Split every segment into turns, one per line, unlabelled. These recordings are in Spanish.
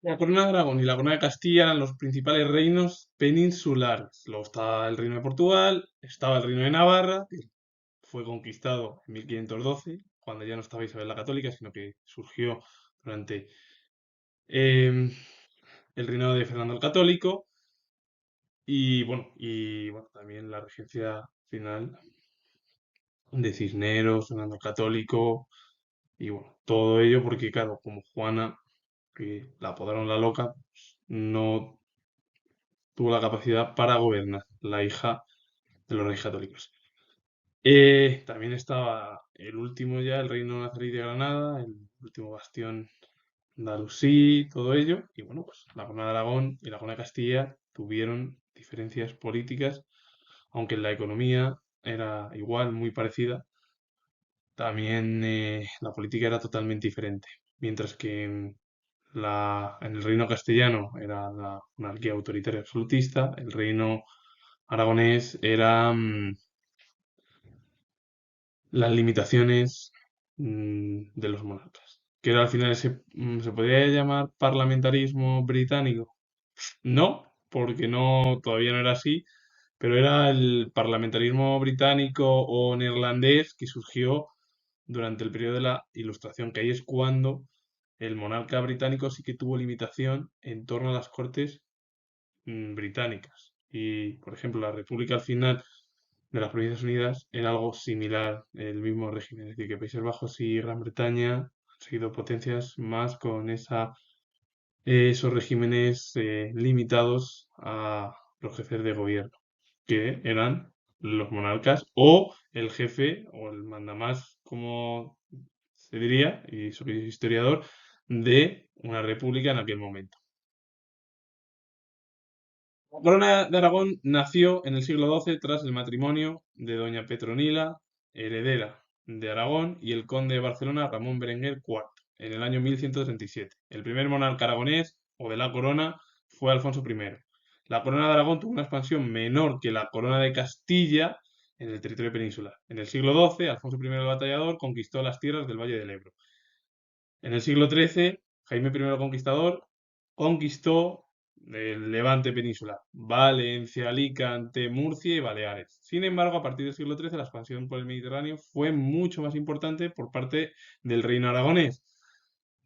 La corona de Aragón y la corona de Castilla eran los principales reinos peninsulares. Luego estaba el reino de Portugal, estaba el reino de Navarra, que fue conquistado en 1512, cuando ya no estaba Isabel la Católica, sino que surgió durante em, el reinado de Fernando el Católico. Y bueno, también la regencia final de Cisneros, Fernando el Católico, y bueno, todo ello porque, claro, como Juana, que la apodaron la loca, pues, no tuvo la capacidad para gobernar, la hija de los reyes católicos. También estaba el último ya, el reino nazarí de Granada, el último bastión andalusí, todo ello. Y bueno, pues la corona de Aragón y la corona de Castilla tuvieron diferencias políticas, aunque en la economía era igual, muy parecida. También la política era totalmente diferente. Mientras que en el reino castellano era la monarquía autoritaria absolutista, el reino aragonés era las limitaciones de los monarcas. Que era al final se podría llamar parlamentarismo británico. No, porque no, todavía no era así, pero era el parlamentarismo británico o neerlandés que surgió durante el periodo de la Ilustración, que ahí es cuando el monarca británico sí que tuvo limitación en torno a las cortes británicas. Y, por ejemplo, la República al final de las Provincias Unidas era algo similar, el mismo régimen. Es decir, que Países Bajos y Gran Bretaña han sido potencias más con esos regímenes limitados a los jefes de gobierno, que eran los monarcas o el jefe o el mandamás, como se diría, y soy historiador, de una república en aquel momento. La corona de Aragón nació en el siglo XII tras el matrimonio de doña Petronila, heredera de Aragón, y el conde de Barcelona Ramón Berenguer IV, en el año 1137. El primer monarca aragonés, o de la corona, fue Alfonso I. La corona de Aragón tuvo una expansión menor que la corona de Castilla en el territorio peninsular. En el siglo XII, Alfonso I el Batallador conquistó las tierras del Valle del Ebro. En el siglo XIII, Jaime I el Conquistador conquistó el Levante peninsular, Valencia, Alicante, Murcia y Baleares. Sin embargo, a partir del siglo XIII, la expansión por el Mediterráneo fue mucho más importante por parte del reino aragonés.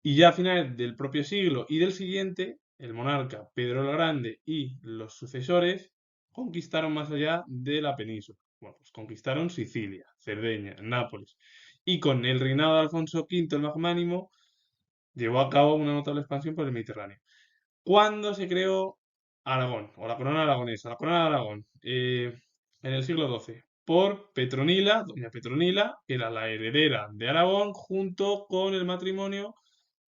Y ya a finales del propio siglo y del siguiente, el monarca Pedro el Grande y los sucesores conquistaron más allá de la península. Bueno, pues conquistaron Sicilia, Cerdeña, Nápoles. Y con el reinado de Alfonso V el Magnánimo, llevó a cabo una notable expansión por el Mediterráneo. ¿Cuándo se creó Aragón? O la corona aragonesa. La corona de Aragón. En el siglo XII. Por Petronila, doña Petronila, que era la heredera de Aragón, junto con el matrimonio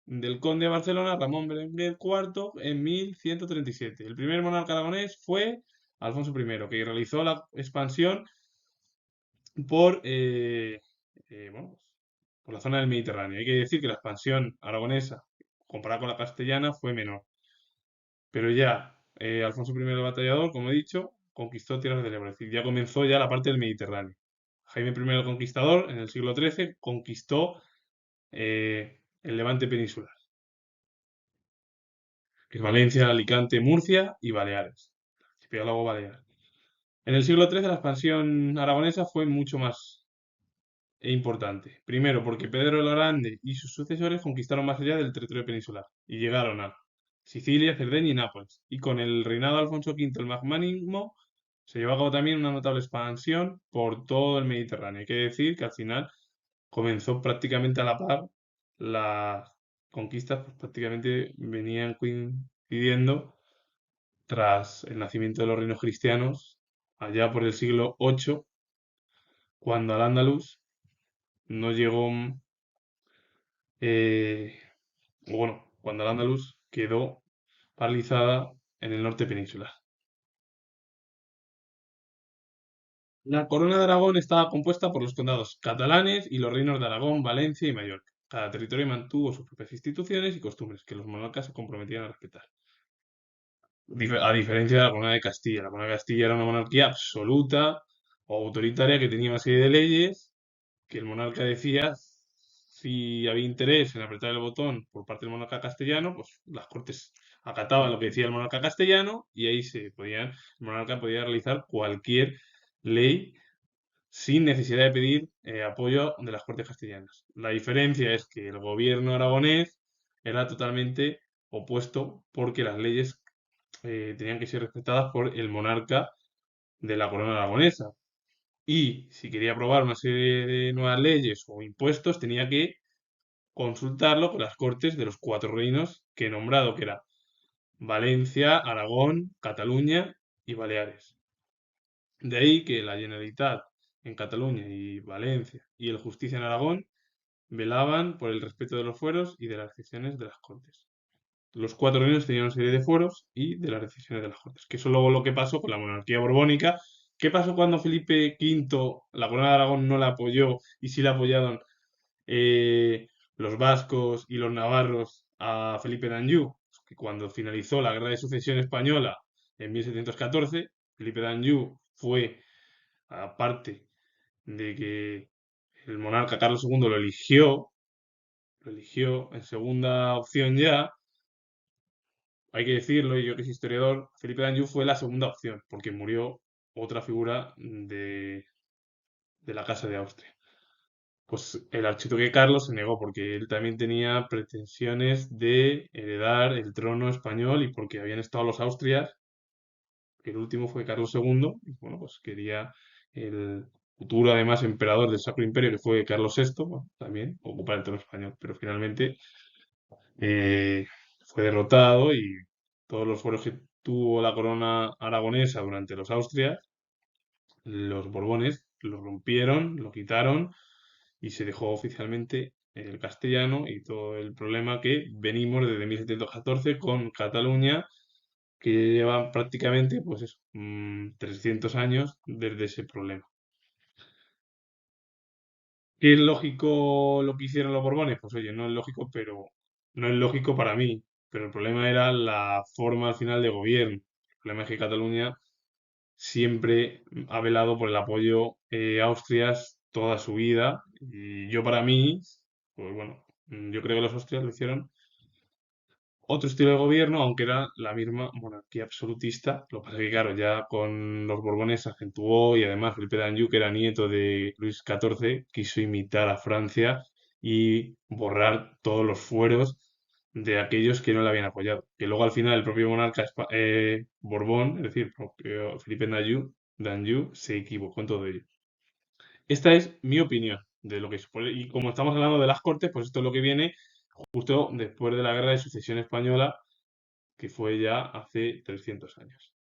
del conde de Barcelona, Ramón Berenguer IV, en 1137. El primer monarca aragonés fue Alfonso I, que realizó la expansión por, bueno, por la zona del Mediterráneo. Hay que decir que la expansión aragonesa, comparada con la castellana, fue menor. Pero ya Alfonso I el Batallador, como he dicho, conquistó tierras del Ebro. Es decir, ya comenzó ya la parte del Mediterráneo. Jaime I el Conquistador, en el siglo XIII, conquistó el Levante peninsular, que es Valencia, Alicante, Murcia y Baleares. Archipiélago Balear. En el siglo XIII la expansión aragonesa fue mucho más importante. Primero, porque Pedro el Grande y sus sucesores conquistaron más allá del territorio peninsular y llegaron a Sicilia, Cerdeña y Nápoles. Y con el reinado de Alfonso V el Magnánimo se llevó a cabo también una notable expansión por todo el Mediterráneo. Hay que decir que al final comenzó prácticamente a la par. Las conquistas pues, prácticamente venían coincidiendo tras el nacimiento de los reinos cristianos, allá por el siglo VIII, cuando al Andaluz no llegó bueno, cuando al-Ándalus quedó paralizada en el norte peninsular. La corona de Aragón estaba compuesta por los condados catalanes y los reinos de Aragón, Valencia y Mallorca. Cada territorio mantuvo sus propias instituciones y costumbres que los monarcas se comprometían a respetar. A diferencia de la corona de Castilla. La corona de Castilla era una monarquía absoluta o autoritaria que tenía una serie de leyes que el monarca decía si había interés en apretar el botón por parte del monarca castellano, pues las Cortes acataban lo que decía el monarca castellano y ahí el monarca podía realizar cualquier ley sin necesidad de pedir apoyo de las Cortes castellanas. La diferencia es que el gobierno aragonés era totalmente opuesto porque las leyes tenían que ser respetadas por el monarca de la corona aragonesa. Y si quería aprobar una serie de nuevas leyes o impuestos, tenía que consultarlo con las Cortes de los cuatro reinos que he nombrado, que era Valencia, Aragón, Cataluña y Baleares. De ahí que la Generalitat en Cataluña y Valencia y el Justicia en Aragón velaban por el respeto de los fueros y de las decisiones de las Cortes. Los cuatro reinos tenían una serie de fueros y de las decisiones de las Cortes, que eso es luego lo que pasó con la monarquía borbónica. ¿Qué pasó cuando Felipe V, la corona de Aragón, no la apoyó y sí la apoyaron eh, los vascos y los navarros a Felipe d'Anjou? Que cuando finalizó la Guerra de Sucesión Española en 1714, Felipe d'Anjou fue, aparte de que el monarca Carlos II lo eligió en segunda opción ya, hay que decirlo, y yo que soy historiador, Felipe d'Anjou fue la segunda opción, porque murió otra figura de la Casa de Austria. Pues el archiduque Carlos se negó porque él también tenía pretensiones de heredar el trono español y porque habían estado los Austrias, que el último fue Carlos II, y bueno, pues quería el futuro además emperador del Sacro Imperio, que fue Carlos VI, bueno, también ocupar el trono español, pero finalmente eh, fue derrotado y todos los fueros que tuvo la corona aragonesa durante los Austrias, los Borbones lo rompieron, lo quitaron y se dejó oficialmente el castellano y todo el problema que venimos desde 1714 con Cataluña, que lleva prácticamente, pues eso, 300 años desde ese problema. ¿Qué es lógico lo que hicieron los Borbones? Pues oye, no es lógico, pero no es lógico para mí. Pero el problema era la forma al final de gobierno. El problema es que Cataluña siempre ha velado por el apoyo a Austrias toda su vida. Y yo para mí, pues bueno, yo creo que los austrias lo hicieron otro estilo de gobierno, aunque era la misma monarquía absolutista. Lo que pasa es que, claro, ya con los Borbones se acentuó y además Felipe d'Anjou, que era nieto de Luis XIV, quiso imitar a Francia y borrar todos los fueros de aquellos que no le habían apoyado. Que luego al final el propio monarca Borbón, es decir, propio Felipe d'Anjou, se equivocó en todo ello. Esta es mi opinión de lo que es. Y como estamos hablando de las Cortes, pues esto es lo que viene justo después de la Guerra de Sucesión Española, que fue ya hace 300 años.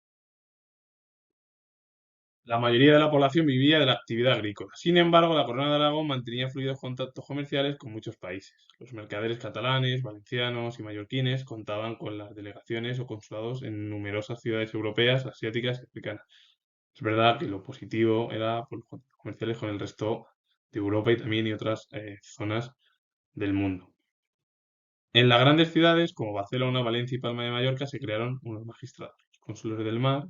La mayoría de la población vivía de la actividad agrícola. Sin embargo, la Corona de Aragón mantenía fluidos contactos comerciales con muchos países. Los mercaderes catalanes, valencianos y mallorquines contaban con las delegaciones o consulados en numerosas ciudades europeas, asiáticas y africanas. Es verdad que lo positivo era pues, los contactos comerciales con el resto de Europa y también y otras zonas del mundo. En las grandes ciudades como Barcelona, Valencia y Palma de Mallorca se crearon unos magistrados, los cónsules del mar,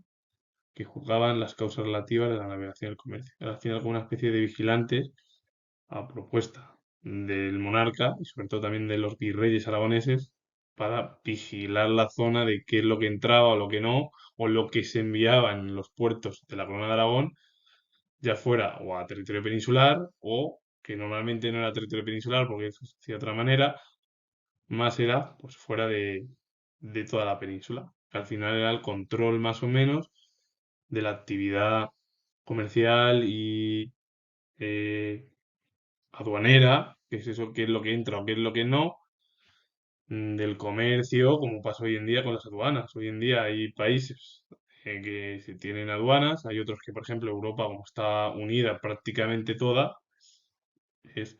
que juzgaban las causas relativas de la navegación y el comercio. Era al final como una especie de vigilantes a propuesta del monarca y sobre todo también de los virreyes aragoneses para vigilar la zona de qué es lo que entraba o lo que no, o lo que se enviaba en los puertos de la Corona de Aragón, ya fuera o a territorio peninsular o que normalmente no era territorio peninsular porque eso se hacía de otra manera, más era pues fuera de toda la península. Al final era el control más o menos de la actividad comercial y eh, aduanera, que es eso, qué es lo que entra o qué es lo que no, del comercio, como pasa hoy en día con las aduanas. Hoy en día hay países que se tienen aduanas, hay otros que, por ejemplo, Europa, como está unida prácticamente toda, es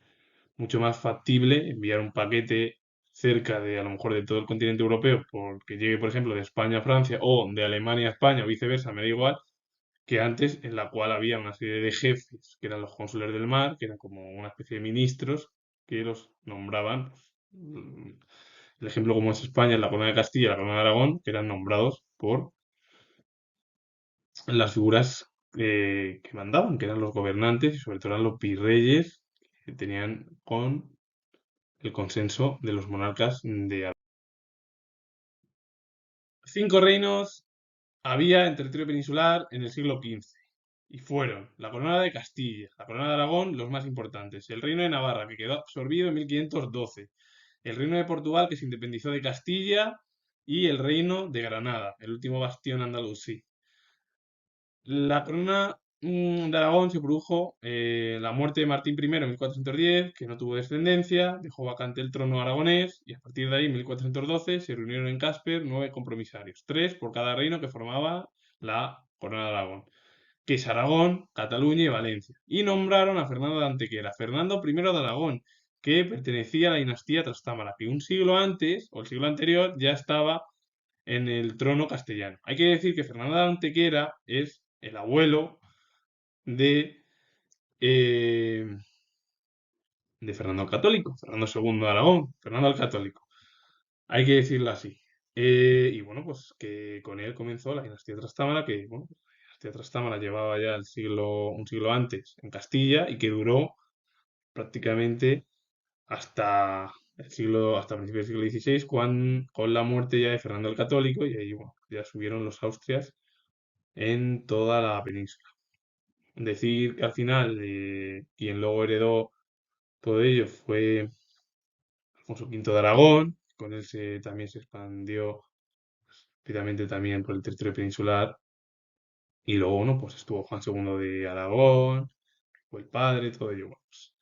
mucho más factible enviar un paquete cerca de a lo mejor de todo el continente europeo, porque llegue, por ejemplo, de España a Francia o de Alemania a España o viceversa, me da igual, que antes, en la cual había una serie de jefes, que eran los cónsules del mar, que eran como una especie de ministros, que los nombraban, pues, el ejemplo como es España, la Corona de Castilla, la Corona de Aragón, que eran nombrados por las figuras que mandaban, que eran los gobernantes y sobre todo eran los virreyes que tenían con el consenso de los monarcas de Aragón. 5 reinos había en territorio peninsular en el siglo XV y fueron la corona de Castilla, la corona de Aragón, los más importantes, el reino de Navarra, que quedó absorbido en 1512, el reino de Portugal, que se independizó de Castilla, y el reino de Granada, el último bastión andalusí. La corona de Aragón se produjo la muerte de Martín I en 1410, que no tuvo descendencia, dejó vacante el trono aragonés y a partir de ahí, en 1412, se reunieron en Casper 9 compromisarios, 3 por cada reino que formaba la corona de Aragón, que es Aragón, Cataluña y Valencia, y nombraron a Fernando de Antequera, Fernando I de Aragón, que pertenecía a la dinastía Trastámara, que un siglo antes o el siglo anterior ya estaba en el trono castellano. Hay que decir que Fernando de Antequera es el abuelo de, eh, de Fernando el Católico, Fernando II de Aragón, Fernando el Católico. Hay que decirlo así. Y bueno, pues que con él comenzó la dinastía Trastámara, que bueno, la dinastía Trastámara llevaba ya un siglo antes en Castilla y que duró prácticamente hasta principios del siglo XVI, con la muerte ya de Fernando el Católico, y ahí bueno, ya subieron los Austrias en toda la península. Decir que al final quien luego heredó todo ello fue Alfonso V de Aragón, con él también se expandió rápidamente también por el territorio peninsular, y luego, bueno, pues estuvo Juan II de Aragón, fue el padre, todo ello, bueno, pues,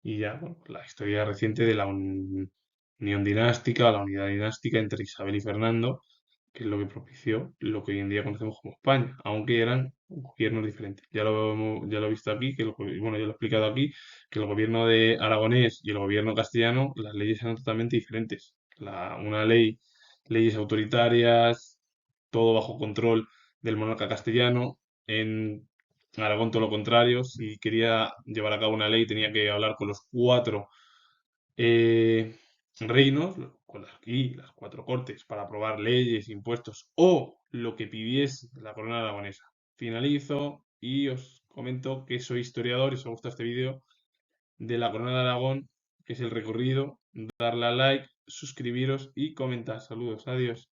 y ya, bueno, la historia reciente de la unión dinástica, la unidad dinástica entre Isabel y Fernando, que es lo que propició lo que hoy en día conocemos como España, aunque eran gobiernos diferentes. Ya lo he visto aquí, bueno, ya lo he explicado aquí, que el gobierno de Aragonés y el gobierno castellano, las leyes eran totalmente diferentes. Una ley, leyes autoritarias, todo bajo control del monarca castellano. En Aragón todo lo contrario, si quería llevar a cabo una ley tenía que hablar con los 4 reinos, y las 4 cortes, para aprobar leyes, impuestos o lo que pidiese la corona aragonesa. Finalizo y os comento que soy historiador y si os gusta este vídeo de la corona de Aragón, que es el recorrido, darle a like, suscribiros y comentar. Saludos, adiós.